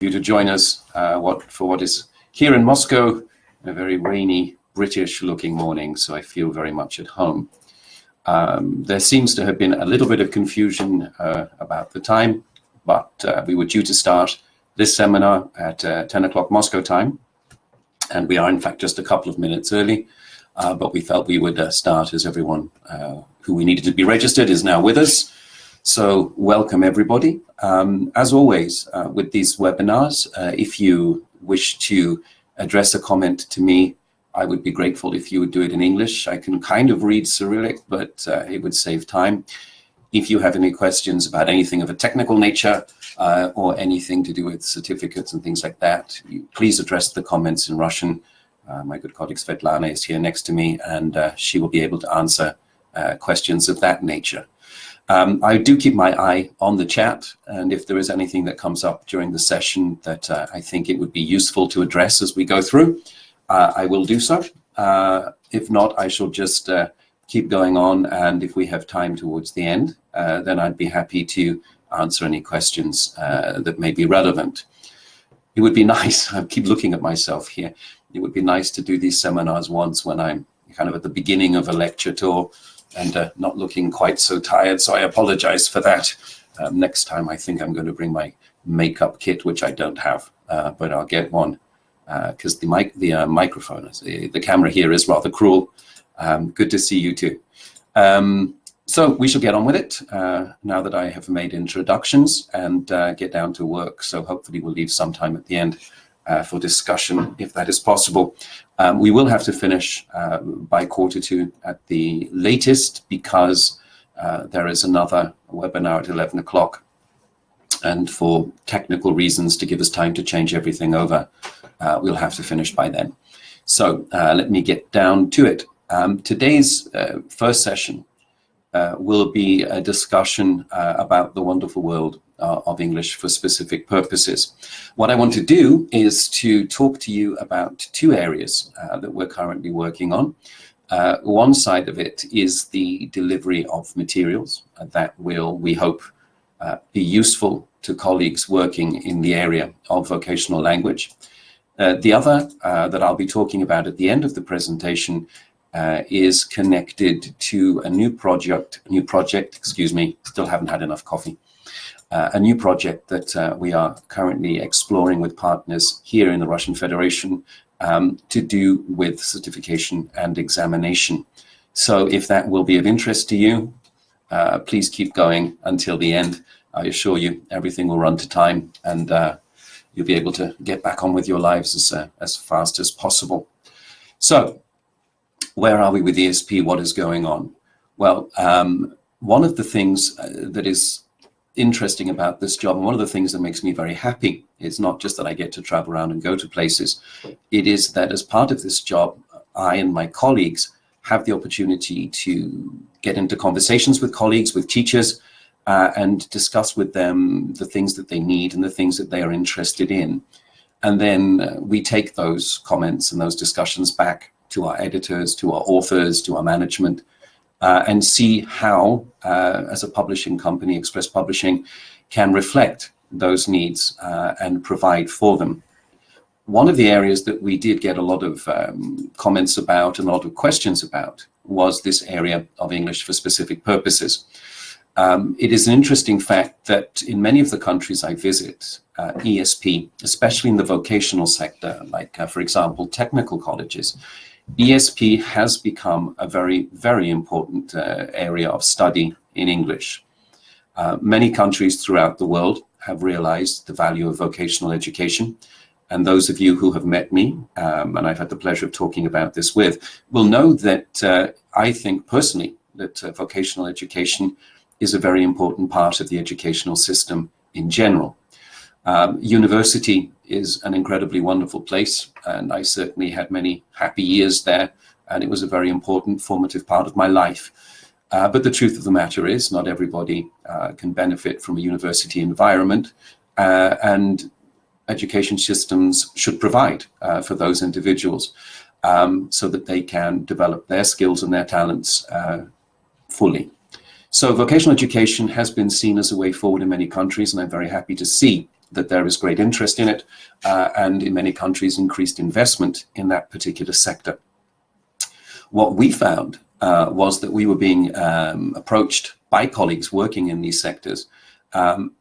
you to join us for what is here in Moscow, a very rainy, British-looking morning, so I feel very much at home. There seems to have been a little bit of confusion about the time, but we were due to start this seminar at 10 o'clock Moscow time, and we are in fact just a couple of minutes early, but we felt we would start as everyone who we needed to be registered is now with us. So welcome everybody. As always with these webinars, if you wish to address a comment to me, I would be grateful if you would do it in English. I can kind of read Cyrillic, but it would save time. If you have any questions about anything of a technical nature or anything to do with certificates and things like that, please address the comments in Russian. My good colleague Svetlana is here next to me, and she will be able to answer questions of that nature. I do keep my eye on the chat, and if there is anything that comes up during the session that I think it would be useful to address as we go through, I will do so. If not, I shall just keep going on, and if we have time towards the end, then I'd be happy to answer any questions that may be relevant. It would be nice, I keep looking at myself here, it would be nice to do these seminars once when I'm kind of at the beginning of a lecture tour and not looking quite so tired, so I apologize for that. Next time I think I'm going to bring my makeup kit, which I don't have, but I'll get one because the microphone, the camera here is rather cruel. Good to see you too. So we shall get on with it now that I have made introductions and get down to work. So hopefully we'll leave some time at the end for discussion if that is possible. We will have to finish by 1:45 at the latest because there is another webinar at 11 o'clock. And for technical reasons, to give us time to change everything over, we'll have to finish by then. So let me get down to it. Today's first session will be a discussion about the wonderful world of English for specific purposes. What I want to do is to talk to you about two areas that we're currently working on. One side of it is the delivery of materials that will, we hope, be useful to colleagues working in the area of vocational language. The other that I'll be talking about at the end of the presentation is connected to a new project, excuse me, still haven't had enough coffee. A new project that we are currently exploring with partners here in the Russian Federation to do with certification and examination. So if that will be of interest to you, please keep going until the end. I assure you everything will run to time, and you'll be able to get back on with your lives as fast as possible. So where are we with ESP? What is going on? Well, one of the things that is interesting about this job, and one of the things that makes me very happy, it's not just that I get to travel around and go to places, it is that as part of this job, I and my colleagues have the opportunity to get into conversations with colleagues, with teachers, and discuss with them the things that they need and the things that they are interested in. And then we take those comments and those discussions back to our editors, to our authors, to our management, and see how, as a publishing company, Express Publishing can reflect those needs and provide for them. One of the areas that we did get a lot of comments about and a lot of questions about was this area of English for specific purposes. It is an interesting fact that in many of the countries I visit, ESP, especially in the vocational sector, like for example, technical colleges, ESP has become a very, very important area of study in English. Many countries throughout the world have realized the value of vocational education. And those of you who have met me, and I've had the pleasure of talking about this with, will know that I think personally that vocational education is a very important part of the educational system in general. University is an incredibly wonderful place, and I certainly had many happy years there, and it was a very important formative part of my life. But the truth of the matter is not everybody can benefit from a university environment, and education systems should provide for those individuals so that they can develop their skills and their talents fully. So vocational education has been seen as a way forward in many countries, and I'm very happy to see that there is great interest in it, and in many countries increased investment in that particular sector. What we found was that we were being approached by colleagues working in these sectors,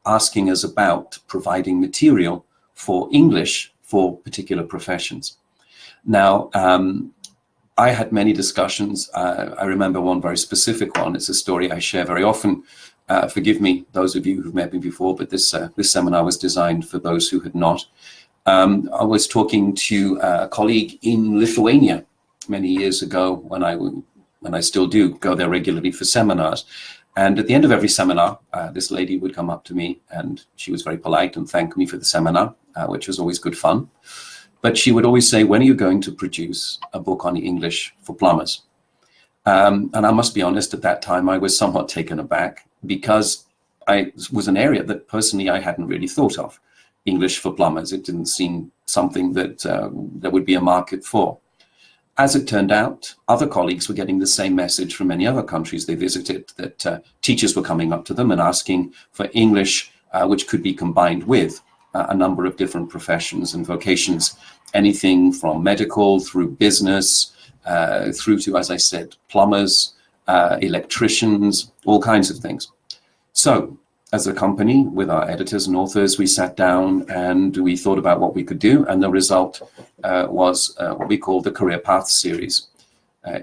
asking us about providing material for English for particular professions. Now, I had many discussions. I remember one very specific one. It's a story I share very often. Forgive me, those of you who've met me before, but this seminar was designed for those who had not. I was talking to a colleague in Lithuania many years ago when I still do go there regularly for seminars. And at the end of every seminar, this lady would come up to me, and she was very polite and thank me for the seminar, which was always good fun. But she would always say, when are you going to produce a book on English for plumbers? And I must be honest, at that time, I was somewhat taken aback, because it was an area that personally I hadn't really thought of. English for plumbers, it didn't seem something that there would be a market for. As it turned out, other colleagues were getting the same message from many other countries they visited, that teachers were coming up to them and asking for English, which could be combined with a number of different professions and vocations, anything from medical through business, through to, as I said, plumbers, electricians, all kinds of things. So as a company, with our editors and authors, we sat down and we thought about what we could do, and the result was what we call the Career Path series.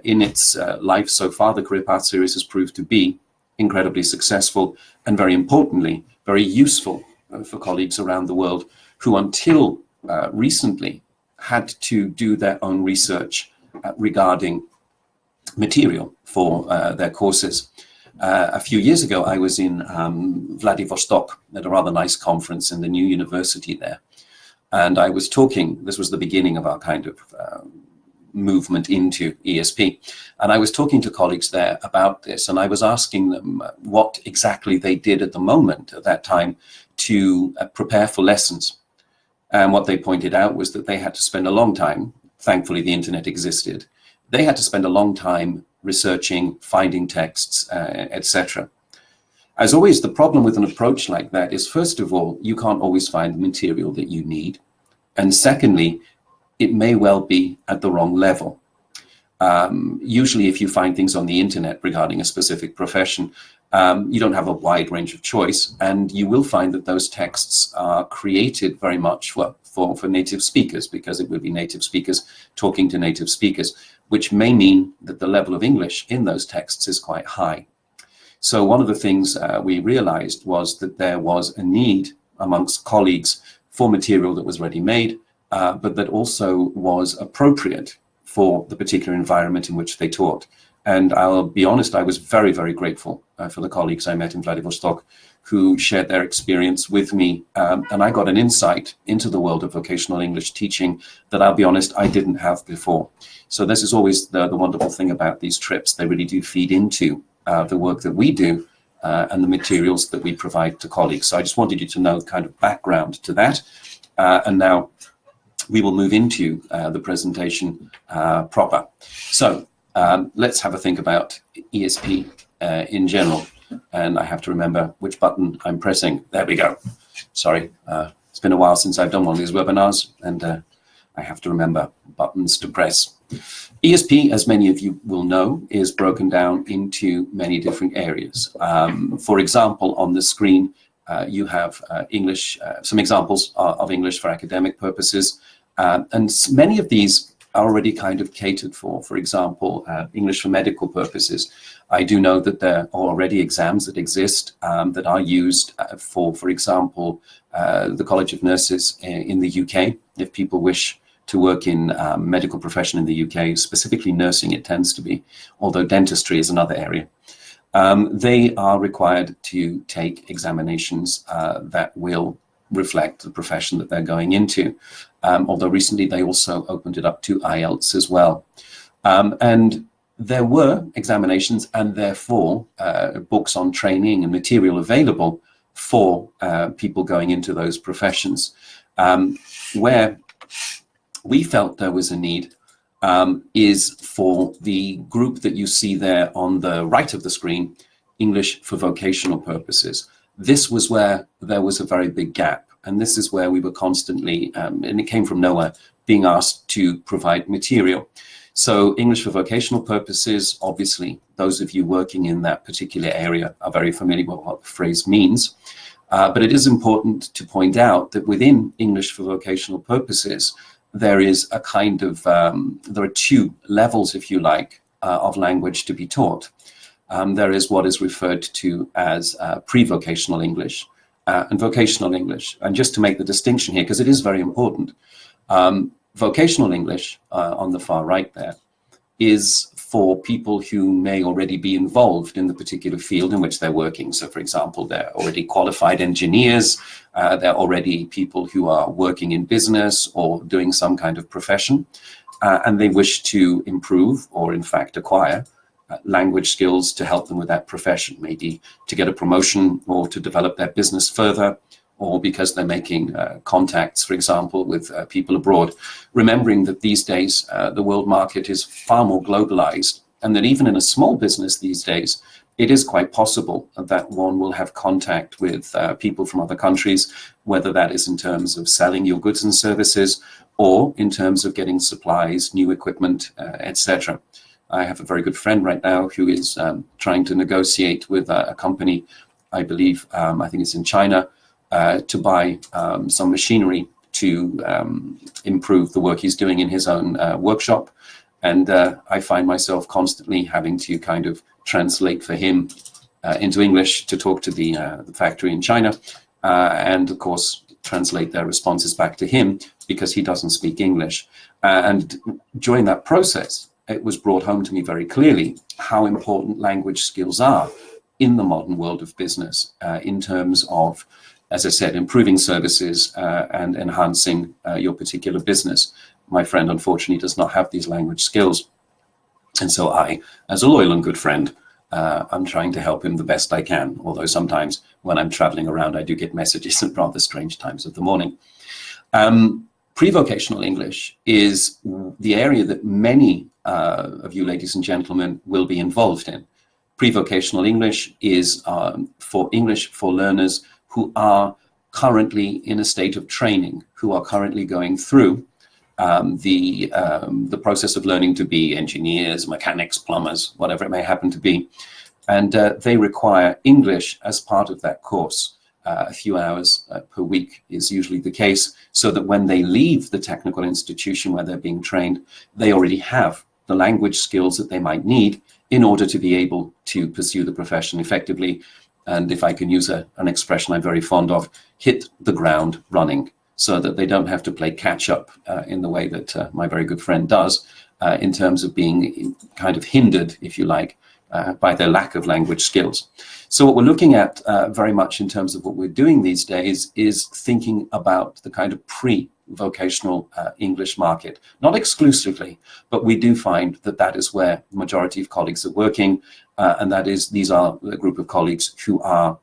In its life so far, the Career Path series has proved to be incredibly successful, and very importantly, very useful for colleagues around the world who until recently had to do their own research regarding material for their courses. A few years ago, I was in Vladivostok at a rather nice conference in the new university there. And I was talking, this was the beginning of our kind of movement into ESP. And I was talking to colleagues there about this, and I was asking them what exactly they did at the moment, at that time, to prepare for lessons. And what they pointed out was that they had to spend a long time, thankfully the internet existed, they had to spend a long time researching, finding texts, etc. As always, the problem with an approach like that is, first of all, you can't always find the material that you need. And secondly, it may well be at the wrong level. Usually, if you find things on the internet regarding a specific profession, you don't have a wide range of choice, and you will find that those texts are created very much for native speakers, because it would be native speakers talking to native speakers, which may mean that the level of English in those texts is quite high. So one of the things we realized was that there was a need amongst colleagues for material that was ready-made, but that also was appropriate for the particular environment in which they taught. And I'll be honest, I was very, very grateful for the colleagues I met in Vladivostok who shared their experience with me. And I got an insight into the world of vocational English teaching that, I'll be honest, I didn't have before. So this is always the wonderful thing about these trips. They really do feed into the work that we do and the materials that we provide to colleagues. So I just wanted you to know the kind of background to that. And now we will move into the presentation proper. So let's have a think about ESP in general. And I have to remember which button I'm pressing. There we go. Sorry, it's been a while since I've done one of these webinars, and I have to remember buttons to press. ESP, as many of you will know, is broken down into many different areas. For example, on the screen, you have English, some examples of English for academic purposes. And many of these are already kind of catered for. For example, English for medical purposes. I do know that there are already exams that exist that are used for example, the College of Nurses in the UK. If people wish to work in medical profession in the UK, specifically nursing it tends to be, although dentistry is another area. They are required to take examinations that will reflect the profession that they're going into. Although recently they also opened it up to IELTS as well. And there were examinations and therefore books on training and material available for people going into those professions. Where we felt there was a need is for the group that you see there on the right of the screen, English for vocational purposes. This was where there was a very big gap. And this is where we were constantly, and it came from nowhere, being asked to provide material. So English for vocational purposes, obviously, those of you working in that particular area are very familiar with what the phrase means. But it is important to point out that within English for vocational purposes, there is a kind of, there are two levels, if you like, of language to be taught. There is what is referred to as pre-vocational English and vocational English. And just to make the distinction here, because it is very important, vocational English on the far right there is for people who may already be involved in the particular field in which they're working. So for example, they're already qualified engineers, they're already people who are working in business or doing some kind of profession, and they wish to improve or in fact acquire language skills to help them with that profession, maybe to get a promotion or to develop their business further, or because they're making contacts, for example, with people abroad. Remembering that these days, the world market is far more globalized, and that even in a small business these days, it is quite possible that one will have contact with people from other countries, whether that is in terms of selling your goods and services, or in terms of getting supplies, new equipment, etc. I have a very good friend right now who is trying to negotiate with a company, I believe, I think it's in China, to buy some machinery to improve the work he's doing in his own workshop. And I find myself constantly having to kind of translate for him into English to talk to the factory in China, and of course translate their responses back to him because he doesn't speak English. And during that process, it was brought home to me very clearly how important language skills are in the modern world of business in terms of, as I said, improving services and enhancing your particular business. My friend, unfortunately, does not have these language skills. And so I, as a loyal and good friend, I'm trying to help him the best I can, although sometimes when I'm traveling around, I do get messages at rather strange times of the morning. Pre-vocational English is the area that many of you, ladies and gentlemen, will be involved in. Pre-vocational English is for English for learners who are currently in a state of training, who are currently going through the process of learning to be engineers, mechanics, plumbers, whatever it may happen to be. And they require English as part of that course. A few hours per week is usually the case, so that when they leave the technical institution where they're being trained, they already have the language skills that they might need in order to be able to pursue the profession effectively. And if I can use an expression I'm very fond of, hit the ground running, so that they don't have to play catch up in the way that my very good friend does, in terms of being kind of hindered, if you like, by their lack of language skills. So what we're looking at very much in terms of what we're doing these days is thinking about the kind of pre-vocational English market. Not exclusively, but we do find that that is where the majority of colleagues are working, and that is, these are a group of colleagues who are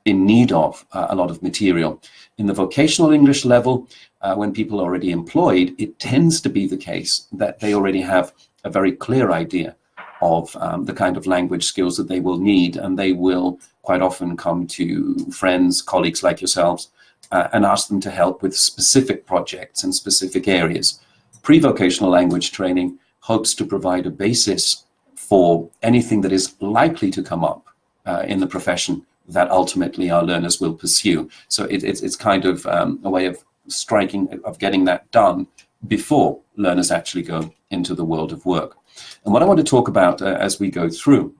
in need of a lot of material. In the vocational English level, when people are already employed, it tends to be the case that they already have a very clear idea of the kind of language skills that they will need, and they will quite often come to friends, colleagues like yourselves, and ask them to help with specific projects in specific areas. Pre-vocational language training hopes to provide a basis for anything that is likely to come up in the profession that ultimately our learners will pursue. So it's kind of a way of getting that done before learners actually go into the world of work. And what I want to talk about as we go through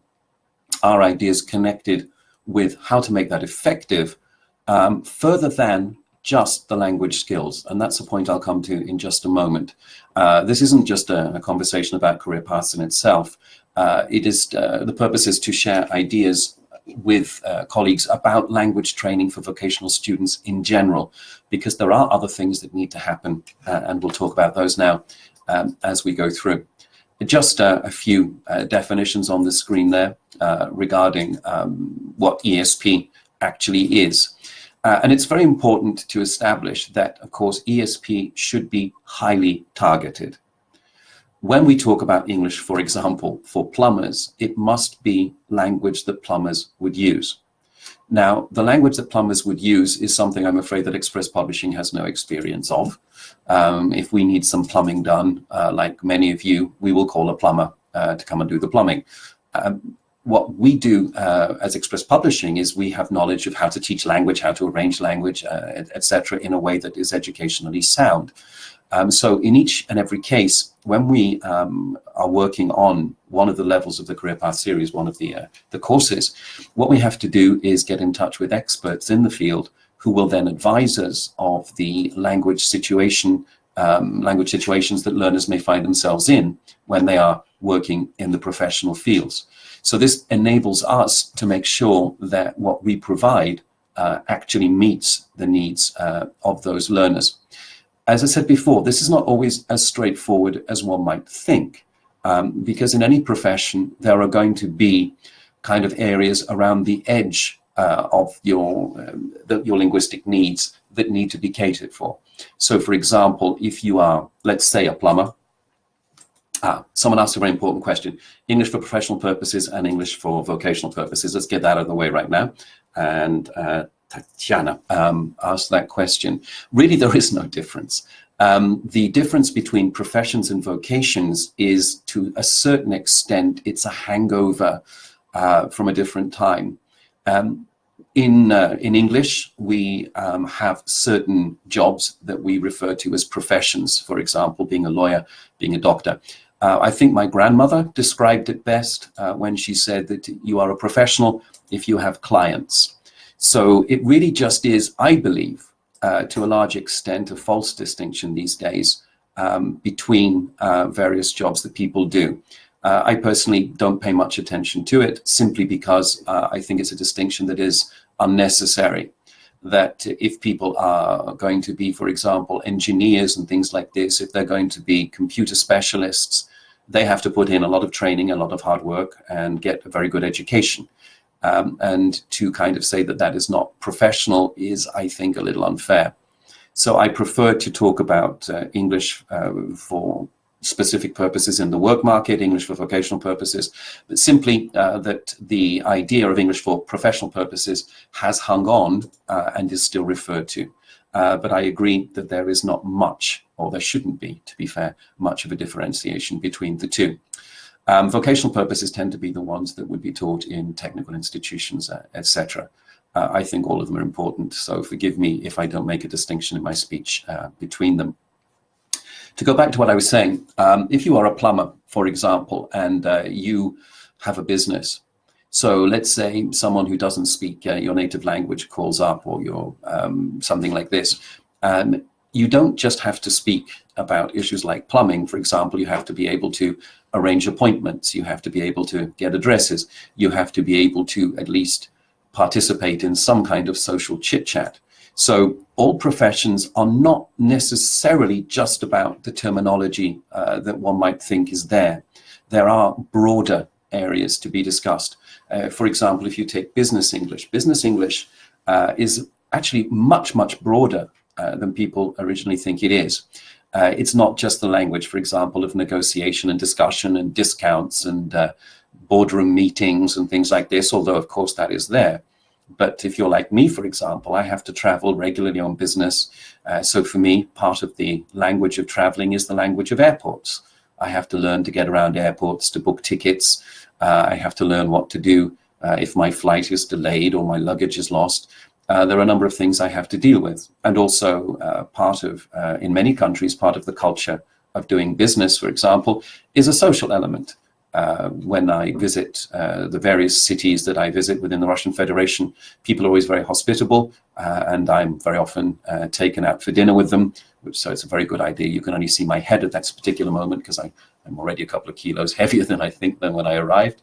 are ideas connected with how to make that effective, further than just the language skills. And that's a point I'll come to in just a moment. This isn't just a conversation about career paths in itself. It is the purpose is to share ideas with colleagues about language training for vocational students in general, because there are other things that need to happen, and we'll talk about those now as we go through. Just a few definitions on the screen there regarding what ESP actually is. And it's very important to establish that, of course, ESP should be highly targeted. When we talk about English, for example, for plumbers, it must be language that plumbers would use. Now, the language that plumbers would use is something I'm afraid that Express Publishing has no experience of. If we need some plumbing done, like many of you, we will call a plumber to come and do the plumbing. What we do as Express Publishing is we have knowledge of how to teach language, how to arrange language, etc., in a way that is educationally sound. So in each and every case, when we are working on one of the levels of the Career Path series, one of the courses, what we have to do is get in touch with experts in the field who will then advise us of the language situations that learners may find themselves in when they are working in the professional fields. So this enables us to make sure that what we provide actually meets the needs of those learners. As I said before, this is not always as straightforward as one might think, because in any profession, there are going to be kind of areas around the edge of your linguistic needs that need to be catered for. So, for example, if you are, let's say, a plumber, someone asked a very important question: English for professional purposes and English for vocational purposes. Let's get that out of the way right now. And Tatiana asked that question. Really, there is no difference. The difference between professions and vocations is, to a certain extent, it's a hangover from a different time. In English, we have certain jobs that we refer to as professions. For example, being a lawyer, being a doctor. I think my grandmother described it best when she said that you are a professional if you have clients. So it really just is, I believe, to a large extent, a false distinction these days between various jobs that people do. I personally don't pay much attention to it, simply because I think it's a distinction that is unnecessary. That if people are going to be, for example, engineers and things like this, if they're going to be computer specialists, they have to put in a lot of training, a lot of hard work, and get a very good education. And to kind of say that that is not professional is, I think, a little unfair. So I prefer to talk about English for specific purposes in the work market, English for vocational purposes, but simply that the idea of English for professional purposes has hung on and is still referred to. But I agree that there is not much, or there shouldn't be, to be fair, much of a differentiation between the two. Vocational purposes tend to be the ones that would be taught in technical institutions, etc. I think all of them are important, so forgive me if I don't make a distinction in my speech between them. To go back to what I was saying, if you are a plumber, for example, and you have a business, so let's say someone who doesn't speak your native language calls up, or you're something like this, and you don't just have to speak about issues like plumbing. For example, you have to be able to arrange appointments, you have to be able to get addresses, you have to be able to at least participate in some kind of social chit-chat. So all professions are not necessarily just about the terminology that one might think is there. There are broader areas to be discussed. For example, if you take business English is actually much, much broader than people originally think it is. It's not just the language, for example, of negotiation and discussion and discounts and boardroom meetings and things like this, although of course that is there. But if you're like me, for example, I have to travel regularly on business. So for me, part of the language of traveling is the language of airports. I have to learn to get around airports, to book tickets. I have to learn what to do if my flight is delayed or my luggage is lost. There are a number of things I have to deal with. And also part of, in many countries, part of the culture of doing business, for example, is a social element. When I visit the various cities that I visit within the Russian Federation, people are always very hospitable, and I'm very often taken out for dinner with them, so it's a very good idea. You can only see my head at that particular moment because I'm already a couple of kilos heavier than I think than when I arrived.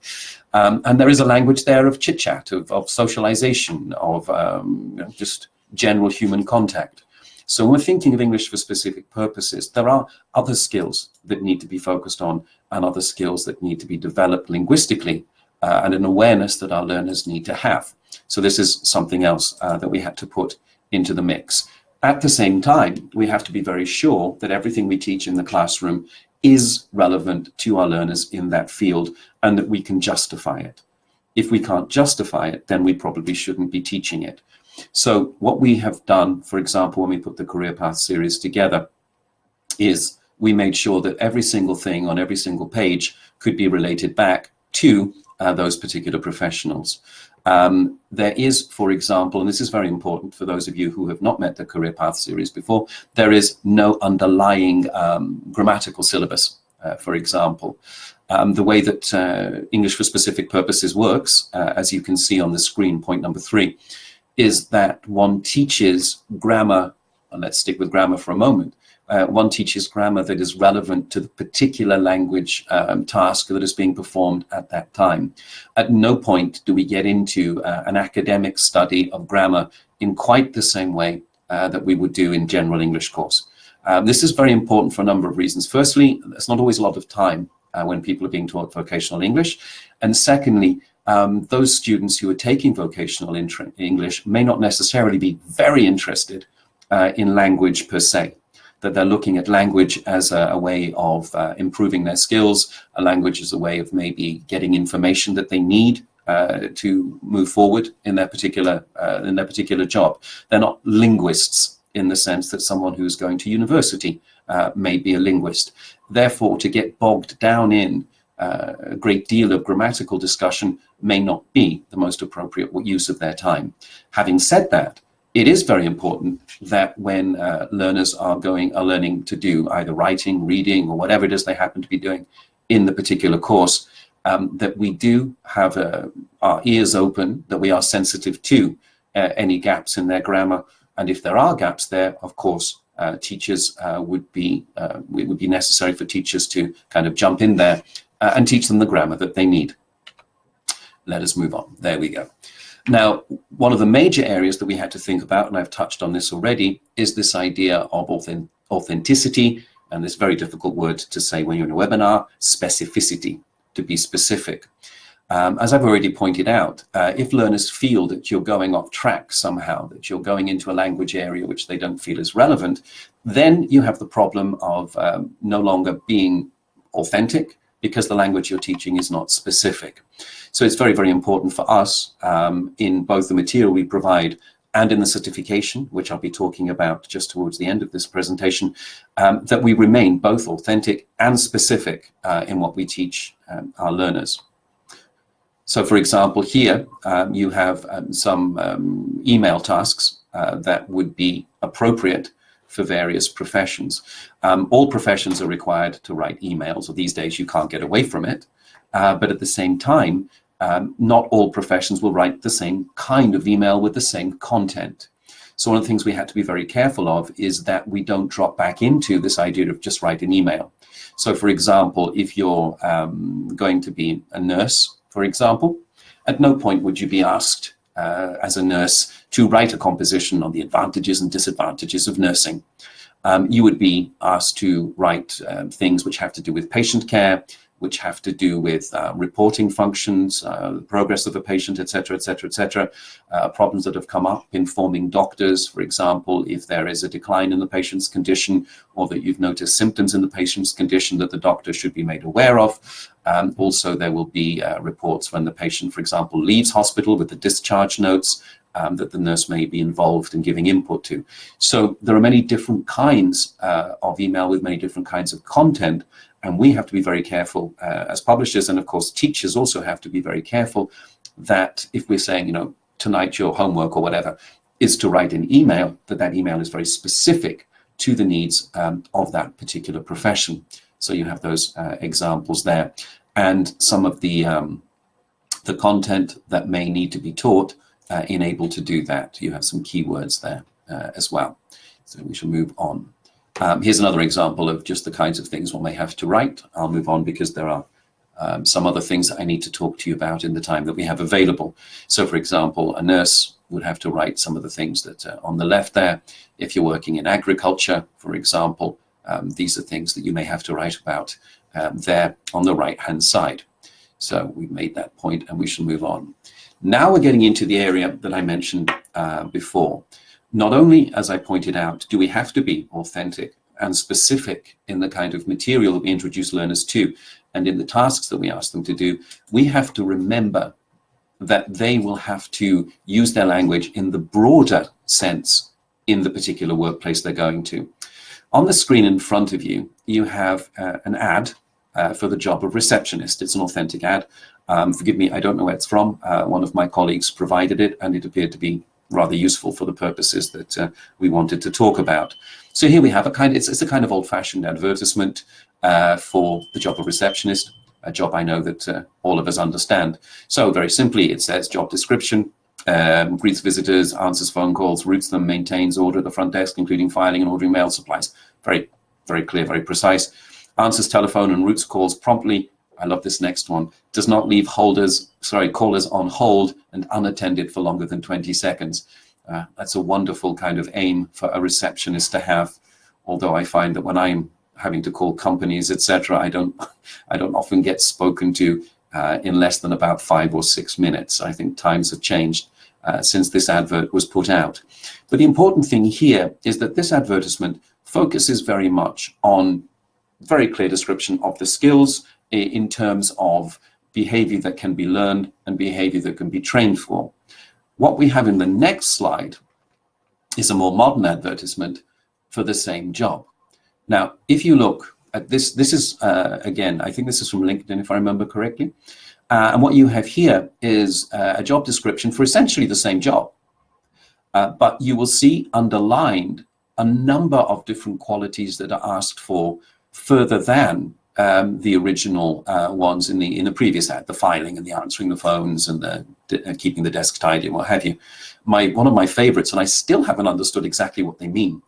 And there is a language there of chit-chat, of socialization, of just general human contact. So when we're thinking of English for specific purposes, there are other skills that need to be focused on and other skills that need to be developed linguistically and an awareness that our learners need to have. So this is something else that we had to put into the mix. At the same time, we have to be very sure that everything we teach in the classroom is relevant to our learners in that field and that we can justify it. If we can't justify it, then we probably shouldn't be teaching it. So what we have done, for example, when we put the Career Path series together, is we made sure that every single thing on every single page could be related back to those particular professionals. There is, for example, and this is very important for those of you who have not met the Career Path series before, there is no underlying grammatical syllabus, for example. The way that English for Specific Purposes works, as you can see on the screen, point number 3, is that one teaches grammar, and let's stick with grammar for a moment, one teaches grammar that is relevant to the particular language task that is being performed at that time. At no point do we get into an academic study of grammar in quite the same way that we would do in general English course. This is very important for a number of reasons. Firstly, there's not always a lot of time when people are being taught vocational English. And secondly, those students who are taking vocational English may not necessarily be very interested in language per se, that they're looking at language as a way of improving their skills, a language as a way of maybe getting information that they need to move forward in their particular job. They're not linguists in the sense that someone who's going to university may be a linguist. Therefore, to get bogged down in a great deal of grammatical discussion may not be the most appropriate use of their time. Having said that, it is very important that when learners are learning to do either writing, reading, or whatever it is they happen to be doing in the particular course, that we do have our ears open, that we are sensitive to any gaps in their grammar. And if there are gaps there, of course, teachers it would be necessary for teachers to kind of jump in there and teach them the grammar that they need. Let us move on. There we go. Now, one of the major areas that we had to think about, and I've touched on this already, is this idea of authenticity, and this very difficult word to say when you're in a webinar, specificity, to be specific. As I've already pointed out, if learners feel that you're going off track somehow, that you're going into a language area which they don't feel is relevant, then you have the problem of no longer being authentic because the language you're teaching is not specific. So it's very, very important for us in both the material we provide and in the certification, which I'll be talking about just towards the end of this presentation, that we remain both authentic and specific in what we teach our learners. So for example, here you have some email tasks that would be appropriate for various professions. All professions are required to write emails, so these days you can't get away from it. But at the same time, not all professions will write the same kind of email with the same content. So one of the things we had to be very careful of is that we don't drop back into this idea of just write an email. So for example, if you're going to be a nurse, for example, at no point would you be asked as a nurse to write a composition on the advantages and disadvantages of nursing. You would be asked to write things which have to do with patient care, which have to do with reporting functions, the progress of a patient, etc., etc., etc. Problems that have come up informing doctors, for example, if there is a decline in the patient's condition or that you've noticed symptoms in the patient's condition that the doctor should be made aware of. Also, there will be reports when the patient, for example, leaves hospital with the discharge notes that the nurse may be involved in giving input to. So there are many different kinds of email with many different kinds of content. And we have to be very careful as publishers, and of course teachers also have to be very careful that if we're saying, you know, tonight your homework or whatever is to write an email, that email is very specific to the needs of that particular profession. So you have those examples there. And some of the content that may need to be taught enable to do that. You have some keywords there as well. So we shall move on. Here's another example of just the kinds of things one may have to write. I'll move on because there are some other things that I need to talk to you about in the time that we have available. So for example, a nurse would have to write some of the things that are on the left there. If you're working in agriculture, for example, these are things that you may have to write about there on the right-hand side. So we've made that point and we shall move on. Now we're getting into the area that I mentioned before. Not only, as I pointed out, do we have to be authentic and specific in the kind of material that we introduce learners to and in the tasks that we ask them to do, we have to remember that they will have to use their language in the broader sense in the particular workplace they're going to. On the screen in front of you, you have an ad for the job of receptionist. It's an authentic ad. Forgive me, I don't know where it's from. One of my colleagues provided it, and it appeared to be rather useful for the purposes that we wanted to talk about. So here we have it's a kind of old-fashioned advertisement for the job of receptionist, a job I know that all of us understand. So very simply, it says job description, greets visitors, answers phone calls, routes them, maintains order at the front desk, including filing and ordering mail supplies. Very, very clear, very precise. Answers telephone and routes calls promptly. I love this next one. Does not leave callers on hold and unattended for longer than 20 seconds. That's a wonderful kind of aim for a receptionist to have. Although I find that when I'm having to call companies, etc., I don't often get spoken to in less than about 5 or 6 minutes. I think times have changed since this advert was put out. But the important thing here is that this advertisement focuses very much on very clear description of the skills in terms of behavior that can be learned and behavior that can be trained for. What we have in the next slide is a more modern advertisement for the same job. Now, if you look at this, this is, again, I think this is from LinkedIn, if I remember correctly. And what you have here is a job description for essentially the same job. But you will see underlined a number of different qualities that are asked for further than the original ones in the previous ad, the filing and the answering the phones and the keeping the desk tidy and what have you. One of my favorites, and I still haven't understood exactly what they mean.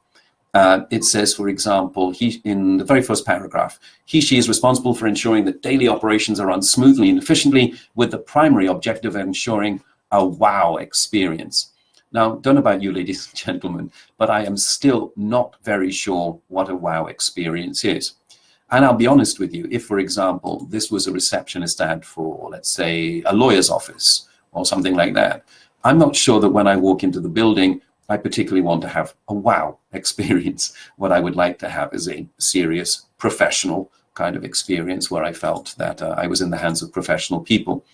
It says, for example, in the very first paragraph, she is responsible for ensuring that daily operations are run smoothly and efficiently with the primary objective of ensuring a wow experience. Now, don't know about you, ladies and gentlemen, but I am still not very sure what a wow experience is. And I'll be honest with you, if, for example, this was a receptionist ad for, let's say, a lawyer's office or something like that, I'm not sure that when I walk into the building, I particularly want to have a wow experience. What I would like to have is a serious, professional kind of experience where I felt that I was in the hands of professional people.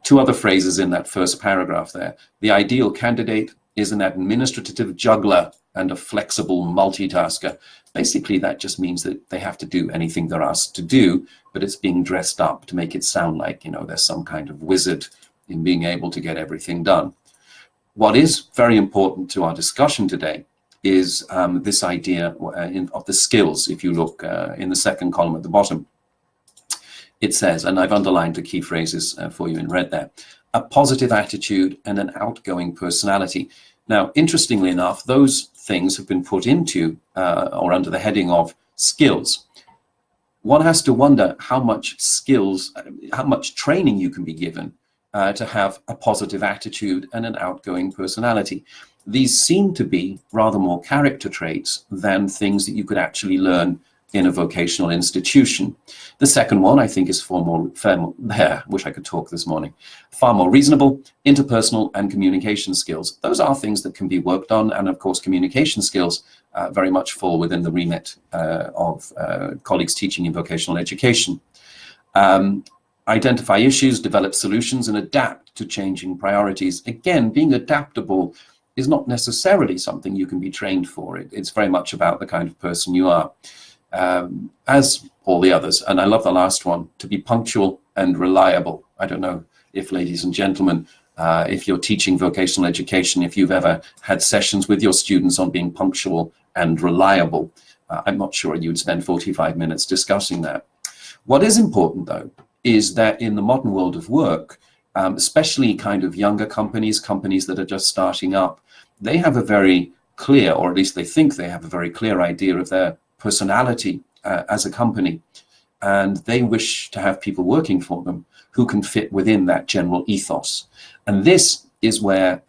2 other phrases in that first paragraph there. The ideal candidate is an administrative juggler and a flexible multitasker. Basically, that just means that they have to do anything they're asked to do, but it's being dressed up to make it sound like, you know, there's some kind of wizard in being able to get everything done. What is very important to our discussion today is this idea of the skills. If you look in the second column at the bottom, it says, and I've underlined the key phrases for you in red there, a positive attitude and an outgoing personality. Now, interestingly enough, those things have been put into or under the heading of skills. One has to wonder how much skills, how much training you can be given to have a positive attitude and an outgoing personality. These seem to be rather more character traits than things that you could actually learn in a vocational institution. The second one, I think, is far more reasonable, interpersonal and communication skills. Those are things that can be worked on, and of course communication skills very much fall within the remit of colleagues teaching in vocational education. Identify issues, develop solutions, and adapt to changing priorities. Again, being adaptable is not necessarily something you can be trained for. It's very much about the kind of person you are. As all the others, and I love the last one, to be punctual and reliable. I don't know if, ladies and gentlemen, if you're teaching vocational education, if you've ever had sessions with your students on being punctual and reliable. I'm not sure you'd spend 45 minutes discussing that. What is important, though, is that in the modern world of work, especially kind of younger companies that are just starting up, they have a very clear, or at least they think they have a very clear idea of their personality as a company, and they wish to have people working for them who can fit within that general ethos. And this is where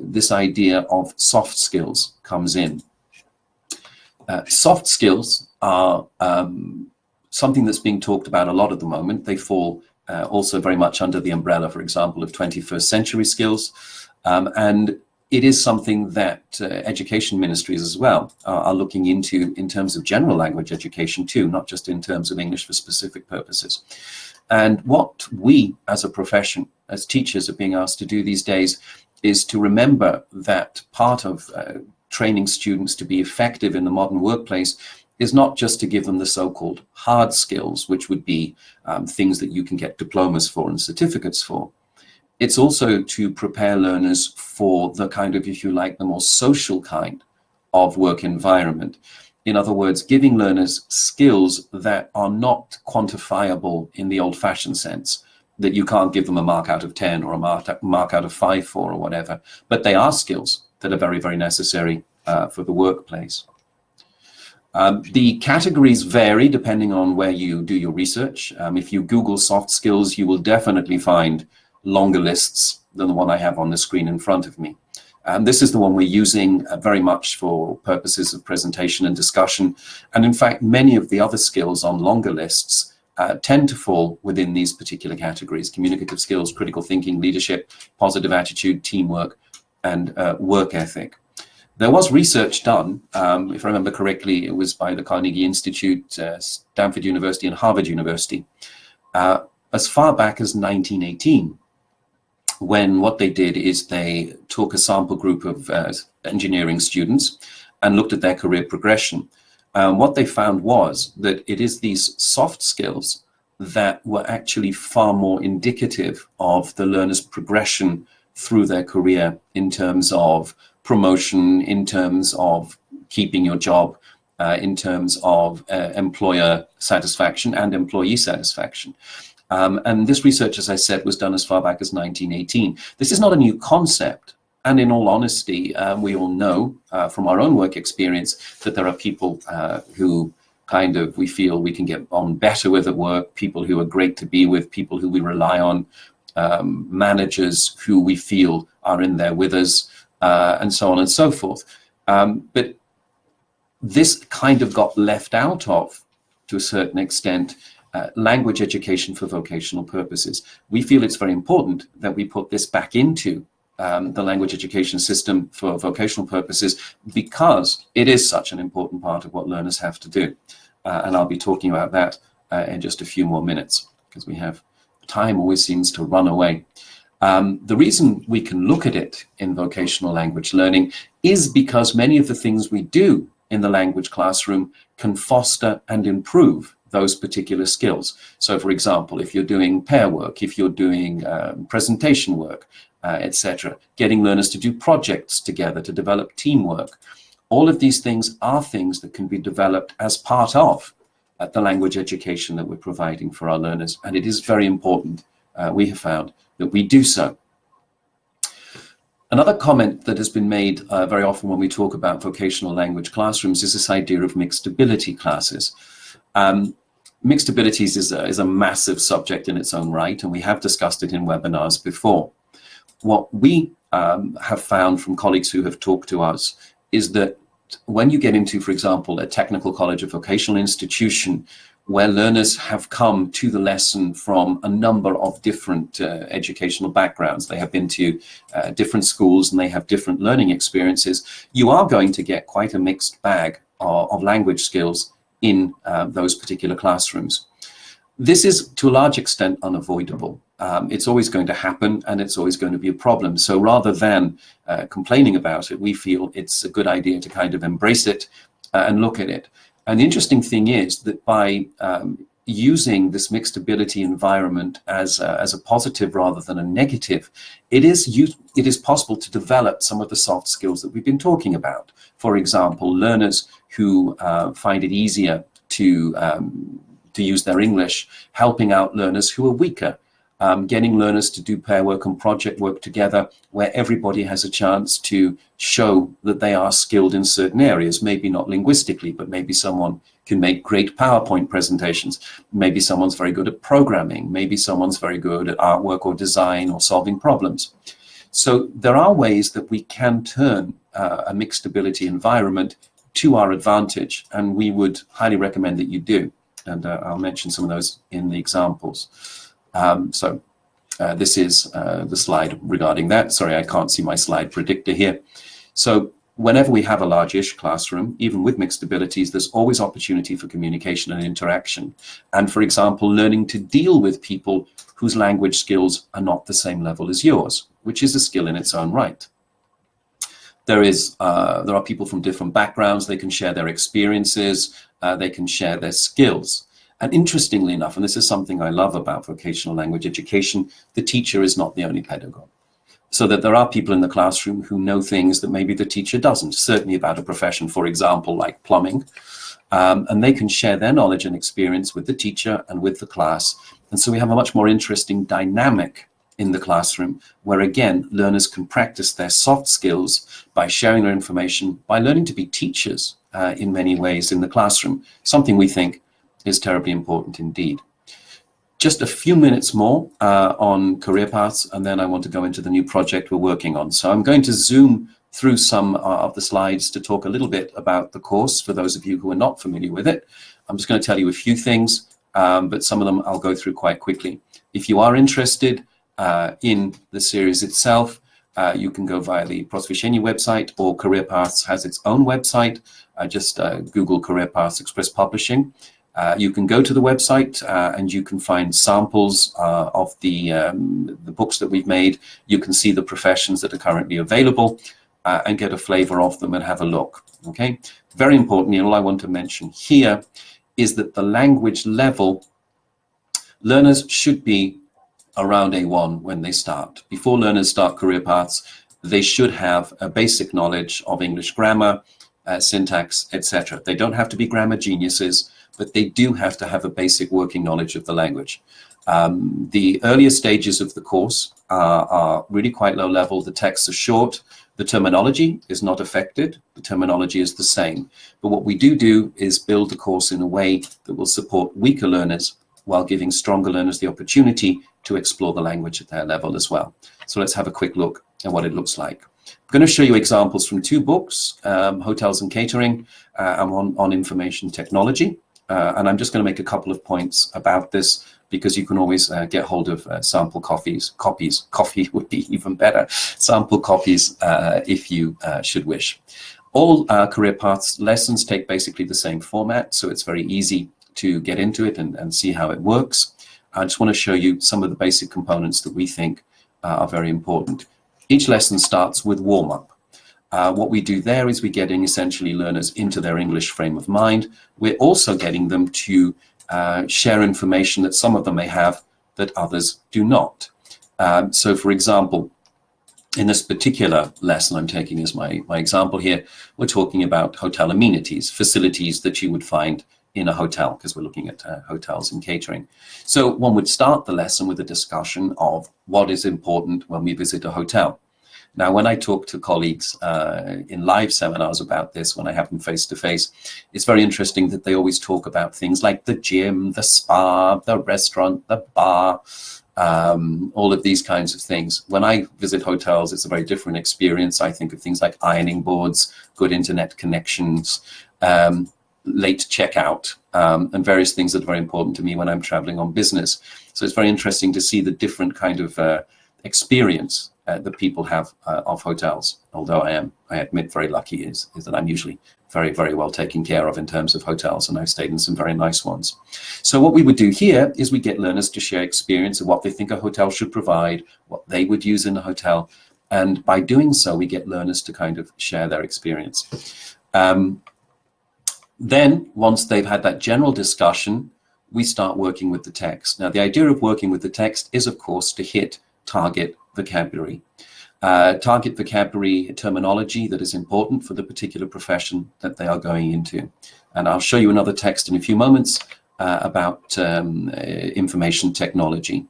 this idea of soft skills comes in. Soft skills are something that's being talked about a lot at the moment. They fall also very much under the umbrella, for example, of 21st century skills, and it is something that education ministries as well are looking into in terms of general language education too, not just in terms of English for specific purposes. And what we as a profession as teachers are being asked to do these days is to remember that part of training students to be effective in the modern workplace is not just to give them the so-called hard skills, which would be things that you can get diplomas for and certificates for. It's also to prepare learners for the kind of, if you like, the more social kind of work environment. In other words, giving learners skills that are not quantifiable in the old-fashioned sense, that you can't give them a mark out of 10 or a mark out of 5 for or whatever, but they are skills that are very, very necessary for the workplace. The categories vary depending on where you do your research. If you Google soft skills, you will definitely find longer lists than the one I have on the screen in front of me. This is the one we're using very much for purposes of presentation and discussion. And in fact, many of the other skills on longer lists tend to fall within these particular categories: communicative skills, critical thinking, leadership, positive attitude, teamwork, and work ethic. There was research done, if I remember correctly, it was by the Carnegie Institute, Stanford University, and Harvard University, as far back as 1918, when what they did is they took a sample group of engineering students and looked at their career progression. What they found was that it is these soft skills that were actually far more indicative of the learner's progression through their career in terms of promotion, in terms of keeping your job, in terms of employer satisfaction and employee satisfaction. And this research, as I said, was done as far back as 1918. This is not a new concept. And in all honesty, we all know from our own work experience that there are people who kind of, we feel we can get on better with at work, people who are great to be with, people who we rely on, managers who we feel are in there with us, and so on and so forth. But this kind of got left out of, to a certain extent, language education for vocational purposes. We feel it's very important that we put this back into the language education system for vocational purposes, because it is such an important part of what learners have to do. And I'll be talking about that in just a few more minutes, because we have time always seems to run away. The reason we can look at it in vocational language learning is because many of the things we do in the language classroom can foster and improve those particular skills. So for example, if you're doing pair work, if you're doing presentation work, etc., getting learners to do projects together, to develop teamwork, all of these things are things that can be developed as part of the language education that we're providing for our learners. And it is very important, we have found, that we do so. Another comment that has been made very often when we talk about vocational language classrooms is this idea of mixed ability classes. Mixed abilities is a massive subject in its own right, and we have discussed it in webinars before. What we have found from colleagues who have talked to us is that when you get into, for example, a technical college or vocational institution where learners have come to the lesson from a number of different educational backgrounds, they have been to different schools and they have different learning experiences, you are going to get quite a mixed bag of language skills in those particular classrooms. This is to a large extent unavoidable. It's always going to happen, and it's always going to be a problem. So rather than complaining about it, we feel it's a good idea to kind of embrace it and look at it. And the interesting thing is that by using this mixed ability environment as a positive rather than a negative, it is possible to develop some of the soft skills that we've been talking about. For example, learners who find it easier to use their English, helping out learners who are weaker, getting learners to do pair work and project work together, where everybody has a chance to show that they are skilled in certain areas, maybe not linguistically, but maybe someone can make great PowerPoint presentations. Maybe someone's very good at programming. Maybe someone's very good at artwork or design or solving problems. So there are ways that we can turn a mixed ability environment to our advantage, and we would highly recommend that you do. And I'll mention some of those in the examples. This is the slide regarding that. Sorry, I can't see my slide predictor here. So whenever we have a large-ish classroom, even with mixed abilities, there's always opportunity for communication and interaction. And for example, learning to deal with people whose language skills are not the same level as yours, which is a skill in its own right. There are people from different backgrounds. They can share their experiences. They can share their skills. And interestingly enough, and this is something I love about vocational language education, the teacher is not the only pedagogue. So that there are people in the classroom who know things that maybe the teacher doesn't, certainly about a profession, for example, like plumbing. And they can share their knowledge and experience with the teacher and with the class. And so we have a much more interesting dynamic in the classroom where, again, learners can practice their soft skills by sharing their information, by learning to be teachers in many ways in the classroom, something we think is terribly important indeed. Just a few minutes more on career paths, and then I want to go into the new project we're working on. So I'm going to zoom through some of the slides to talk a little bit about the course for those of you who are not familiar with it. I'm just going to tell you a few things, but some of them I'll go through quite quickly. If you are interested in the series itself, you can go via the Prosvещение website, or Career Paths has its own website. Just Google Career Paths Express Publishing. You can go to the website and you can find samples of the books that we've made. You can see the professions that are currently available and get a flavor of them and have a look. Okay. Very importantly, all I want to mention here is that the language level, learners should be around A1 when they start. Before learners start career paths, they should have a basic knowledge of English grammar, syntax, etc. They don't have to be grammar geniuses, but they do have to have a basic working knowledge of the language. The earlier stages of the course are really quite low level. The texts are short. The terminology is not affected. The terminology is the same. But what we do is build the course in a way that will support weaker learners while giving stronger learners the opportunity to explore the language at their level as well. So let's have a quick look at what it looks like. I'm going to show you examples from two books, Hotels and Catering, and one on information technology. And I'm just going to make a couple of points about this because you can always get hold of sample copies. Coffee would be even better. Sample copies if you should wish. All career paths lessons take basically the same format, so it's very easy to get into it and see how it works. I just want to show you some of the basic components that we think are very important. Each lesson starts with warm-up. What we do there is we're getting essentially learners into their English frame of mind. We're also getting them to share information that some of them may have that others do not. So for example, in this particular lesson I'm taking as my example here, we're talking about hotel amenities, facilities that you would find in a hotel, because we're looking at hotels and catering. So one would start the lesson with a discussion of what is important when we visit a hotel. Now, when I talk to colleagues in live seminars about this, when I have them face to face, it's very interesting that they always talk about things like the gym, the spa, the restaurant, the bar, all of these kinds of things. When I visit hotels, it's a very different experience. I think of things like ironing boards, good internet connections, late checkout, and various things that are very important to me when I'm traveling on business. So it's very interesting to see the different kind of experience that people have of hotels. Although I admit, very lucky is that I'm usually very, very well taken care of in terms of hotels, and I've stayed in some very nice ones. So what we would do here is we get learners to share experience of what they think a hotel should provide, what they would use in a hotel, and by doing so, we get learners to kind of share their experience. Then, once they've had that general discussion, we start working with the text. Now, the idea of working with the text is, of course, to hit target vocabulary. Target vocabulary terminology that is important for the particular profession that they are going into. And I'll show you another text in a few moments about information technology.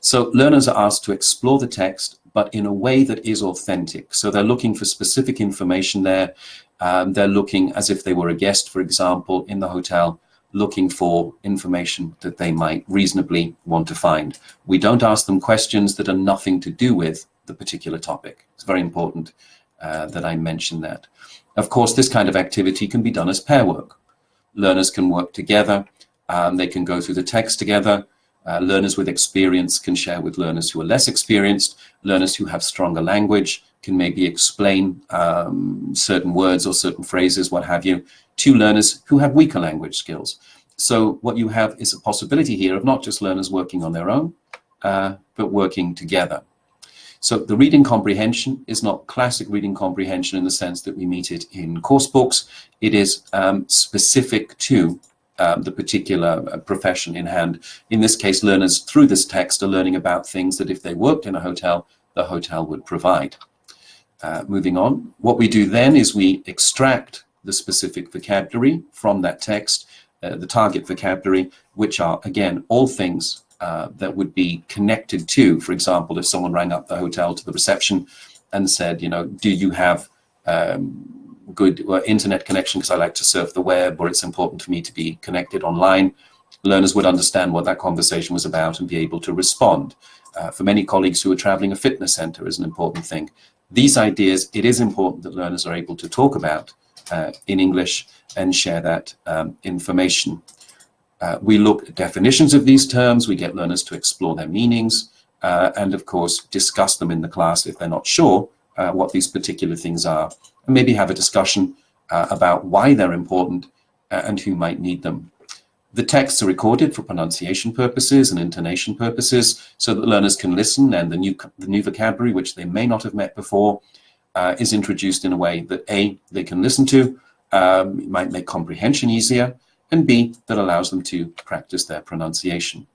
So learners are asked to explore the text, but in a way that is authentic. So they're looking for specific information there. They're looking as if they were a guest, for example, in the hotel, looking for information that they might reasonably want to find. We don't ask them questions that are nothing to do with the particular topic. It's very important that I mention that. Of course, this kind of activity can be done as pair work. Learners can work together. They can go through the text together. Learners with experience can share with learners who are less experienced. Learners who have stronger language can maybe explain certain words or certain phrases, what have you, to learners who have weaker language skills. So what you have is a possibility here of not just learners working on their own, but working together. So the reading comprehension is not classic reading comprehension in the sense that we meet it in course books. It is specific to the particular profession in hand. In this case, learners through this text are learning about things that if they worked in a hotel, the hotel would provide. Moving on, what we do then is we extract the specific vocabulary from that text, the target vocabulary, which are, again, all things that would be connected to, for example, if someone rang up the hotel to the reception and said, you know, do you have good internet connection because I like to surf the web, or it's important for me to be connected online, learners would understand what that conversation was about and be able to respond. For many colleagues who are traveling, a fitness center is an important thing. These ideas, it is important that learners are able to talk about in English and share that information. We look at definitions of these terms, we get learners to explore their meanings, and of course discuss them in the class if they're not sure what these particular things are, and maybe have a discussion about why they're important and who might need them. The texts are recorded for pronunciation purposes and intonation purposes so that learners can listen, and the new vocabulary, which they may not have met before, is introduced in a way that A, they can listen to, might make comprehension easier, and B, that allows them to practice their pronunciation.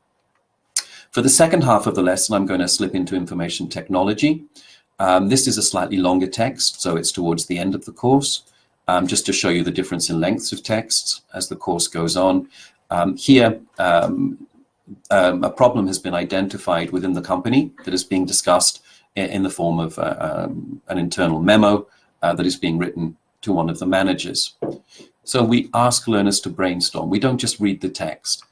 For the second half of the lesson, I'm going to slip into information technology. This is a slightly longer text, so it's towards the end of the course, just to show you the difference in lengths of texts as the course goes on. Here, a problem has been identified within the company that is being discussed in the form of an internal memo that is being written to one of the managers. So we ask learners to brainstorm. We don't just read the text.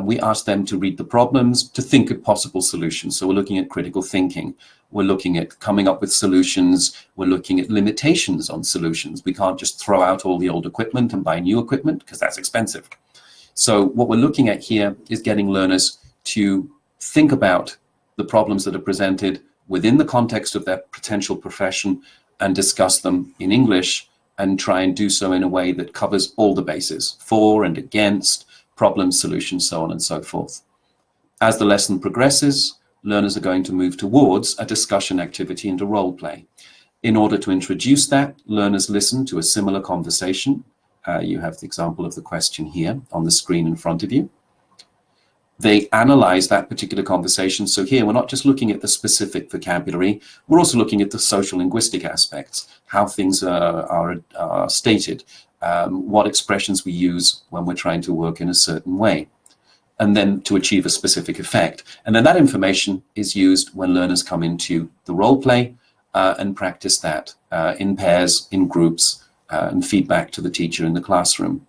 We ask them to read the problems, to think of possible solutions. So we're looking at critical thinking. We're looking at coming up with solutions. We're looking at limitations on solutions. We can't just throw out all the old equipment and buy new equipment because that's expensive. So what we're looking at here is getting learners to think about the problems that are presented within the context of their potential profession and discuss them in English, and try and do so in a way that covers all the bases, for and against, problems, solutions, so on and so forth. As the lesson progresses, learners are going to move towards a discussion activity and a role play. In order to introduce that, learners listen to a similar conversation. You have the example of the question here on the screen in front of you. They analyze that particular conversation. So here, we're not just looking at the specific vocabulary, we're also looking at the social linguistic aspects, how things are stated, what expressions we use when we're trying to work in a certain way, and then to achieve a specific effect. And then that information is used when learners come into the role play and practice that in pairs, in groups, and feedback to the teacher in the classroom.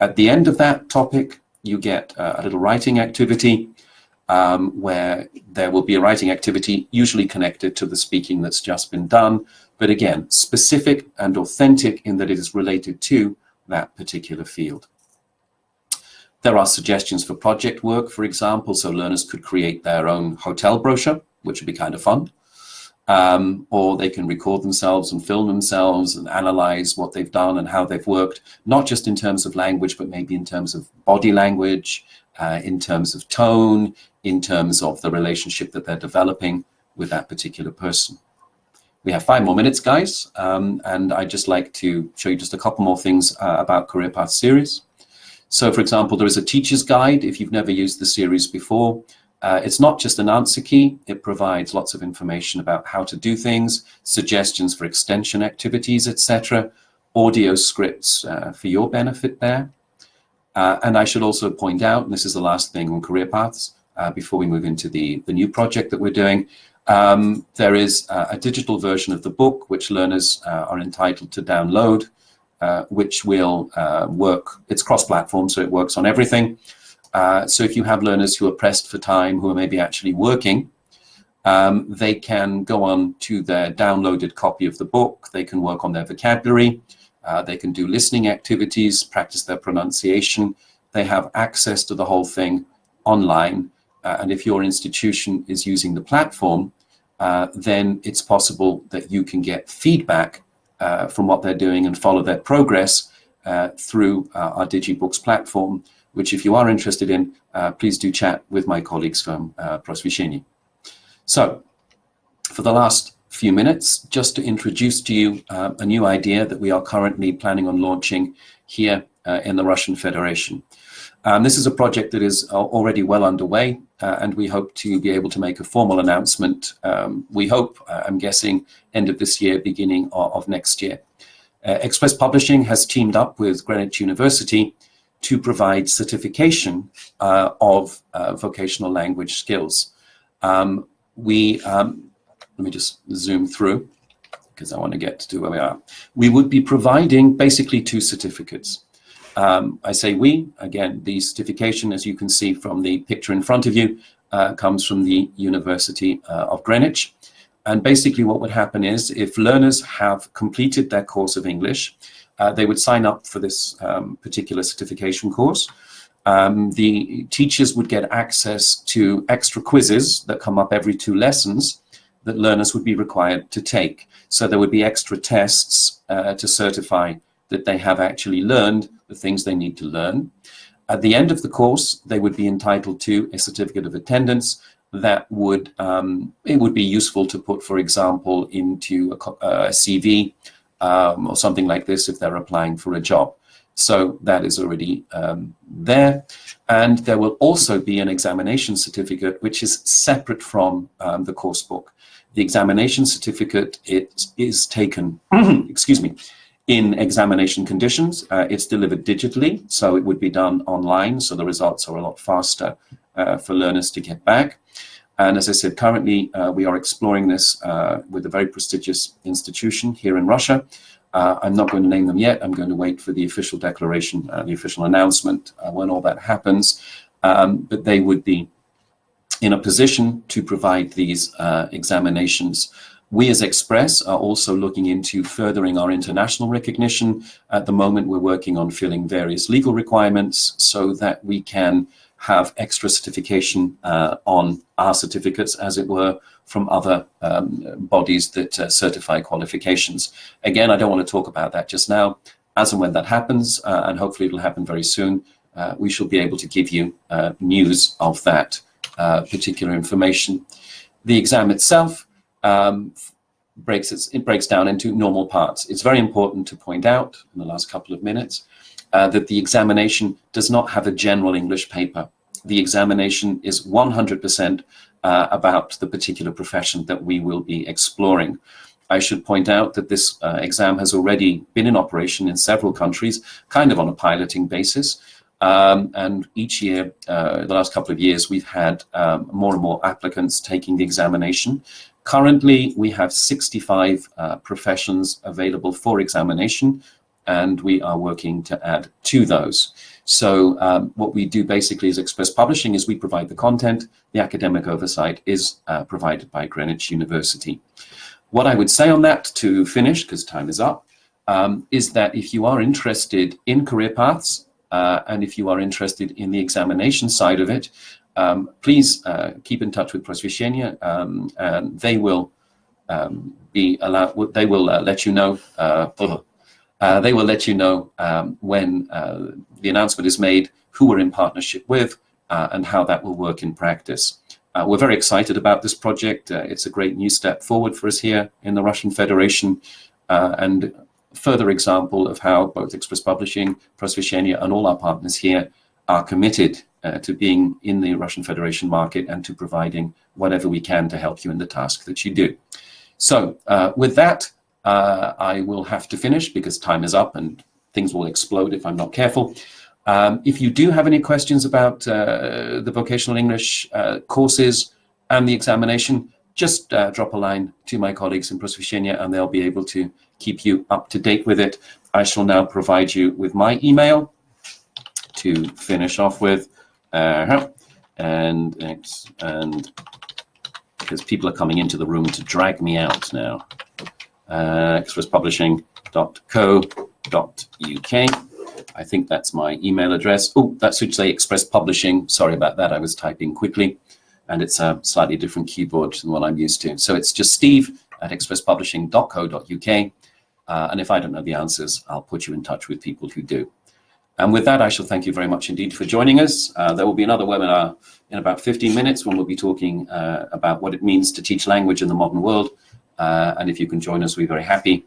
At the end of that topic, you get a little writing activity where there will be a writing activity usually connected to the speaking that's just been done, but again, specific and authentic in that it is related to that particular field. There are suggestions for project work, for example, so learners could create their own hotel brochure, which would be kind of fun. Or they can record themselves and film themselves and analyze what they've done and how they've worked, not just in terms of language, but maybe in terms of body language, in terms of tone, in terms of the relationship that they're developing with that particular person. We have 5 more minutes, guys, and I'd just like to show you just a couple more things about Career Path series. So, for example, there is a teacher's guide if you've never used the series before. It's not just an answer key, it provides lots of information about how to do things, suggestions for extension activities, etc., audio scripts for your benefit there. And I should also point out, and this is the last thing on career paths, before we move into the new project that we're doing, there is a digital version of the book which learners are entitled to download, which will work. It's cross-platform, so it works on everything. So if you have learners who are pressed for time, who are maybe actually working, they can go on to their downloaded copy of the book. They can work on their vocabulary. They can do listening activities, practice their pronunciation. They have access to the whole thing online. And if your institution is using the platform, then it's possible that you can get feedback from what they're doing and follow their progress through our DigiBooks platform, which if you are interested in, please do chat with my colleagues from Prosvещение. So for the last few minutes, just to introduce to you a new idea that we are currently planning on launching here in the Russian Federation. This is a project that is already well underway, and we hope to be able to make a formal announcement. We hope, I'm guessing, end of this year, beginning of next year. Express Publishing has teamed up with Greenwich University to provide certification of vocational language skills. Let me just zoom through because I want to get to where we are. We would be providing basically 2 certificates. I say we, again, the certification, as you can see from the picture in front of you, comes from the University of Greenwich. And basically what would happen is if learners have completed their course of English, they would sign up for this particular certification course. The teachers would get access to extra quizzes that come up every 2 lessons that learners would be required to take. So there would be extra tests to certify that they have actually learned the things they need to learn. At the end of the course, they would be entitled to a certificate of attendance that would, it would be useful to put, for example, into a CV or something like this if they're applying for a job. So that is already there. And there will also be an examination certificate, which is separate from the course book. The examination certificate, it is taken, excuse me, in examination conditions. It's delivered digitally, so it would be done online, so the results are a lot faster for learners to get back. And as I said, currently we are exploring this with a very prestigious institution here in Russia. I'm not going to name them yet. I'm going to wait for the official declaration, the official announcement when all that happens. But they would be in a position to provide these examinations. We as Express are also looking into furthering our international recognition. At the moment, we're working on filling various legal requirements so that we can have extra certification on our certificates, as it were, from other bodies that certify qualifications. Again, I don't want to talk about that just now. As and when that happens, and hopefully it'll happen very soon, we shall be able to give you news of that particular information. The exam itself breaks down into normal parts. It's very important to point out in the last couple of minutes that the examination does not have a general English paper. The examination is 100% about the particular profession that we will be exploring. I should point out that this exam has already been in operation in several countries, kind of on a piloting basis. And each year, the last couple of years, we've had more and more applicants taking the examination. Currently, we have 65 professions available for examination, and we are working to add to those. So what we do basically as Express Publishing is we provide the content. The academic oversight is provided by Greenwich University. What I would say on that to finish, because time is up, is that if you are interested in career paths, and if you are interested in the examination side of it, please keep in touch with Prosvещение, and they will be allowed. They will let you know. They will let you know when the announcement is made, who we're in partnership with, and how that will work in practice. We're very excited about this project. It's a great new step forward for us here in the Russian Federation, and further example of how both Express Publishing, Prosvещение, and all our partners here are committed to being in the Russian Federation market and to providing whatever we can to help you in the task that you do. So with that, I will have to finish because time is up and things will explode if I'm not careful. If you do have any questions about the vocational English courses and the examination, just drop a line to my colleagues in Prosvещение and they'll be able to keep you up to date with it. I shall now provide you with my email to finish off with. And because people are coming into the room to drag me out now. expresspublishing.co.uk. I think that's my email address. Oh, that should say Express Publishing. Sorry about that. I was typing quickly. and it's a slightly different keyboard than what I'm used to. So it's just steve@expresspublishing.co.uk. And if I don't know the answers, I'll put you in touch with people who do. And with that, I shall thank you very much indeed for joining us. There will be another webinar in about 15 minutes when we'll be talking about what it means to teach language in the modern world. And if you can join us, we're very happy.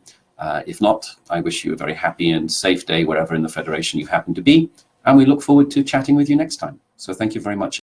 If not, I wish you a very happy and safe day wherever in the Federation you happen to be. And we look forward to chatting with you next time. So thank you very much.